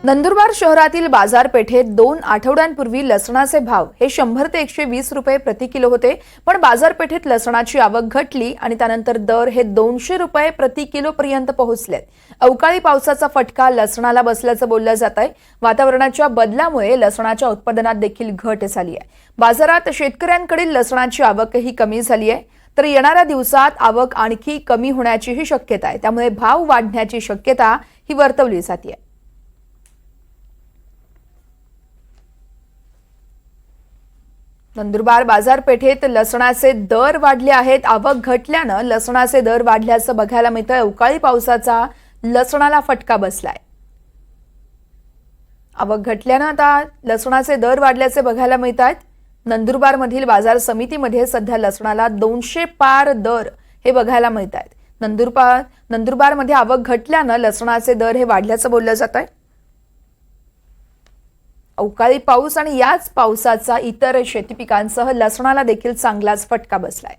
नंदुरबार शहरातील बाजारपेठेत 2 आठवड्यांपूर्वी लसणाचे भाव हे 100 ते 120 रुपये प्रति किलो होते, पण बाजारपेठेत लसणाची आवक घटली आणि त्यानंतर दर हे 200 रुपये प्रति किलो पर्यंत पोहोचलेत। अवकाळी पावसाचा फटका लसणाला बसल्याचं बोललं जात आहे। वातावरणाच्या बदलामुळे लसणाच्या उत्पादनात देखील घट झाली आहे। बाजारात शेतकऱ्यांकडील लसणाची आवकही कमी झाली आहे, तर येणाऱ्या दिवसात आवक आणखी कमी होण्याचीही शक्यता आहे। त्यामुळे भाव वाढण्याची शक्यता ही वर्तवली जाते। नंदुरबार बाजारपेठेत लसणाचे दर वाढले आहेत। आवक घटल्यानं लसणाचे दर वाढल्याचं बघायला मिळतंय। अवकाळी पावसाचा लसणाला फटका बसलाय। आवक घटल्यानं आता लसणाचे दर वाढल्याचे बघायला मिळतात। नंदुरबार मधील बाजार समितीमध्ये सध्या लसणाला 200 पार दर हे बघायला मिळतात। नंदुरबार मध्ये आवक घटल्यानं लसणाचे दर हे वाढल्याचं बोललं जात आहे। अवकाळी पाऊस आणि याच पावसाचा इतर शेती पिकांसह लसणाला देखील चांगलाच फटका बसलाय।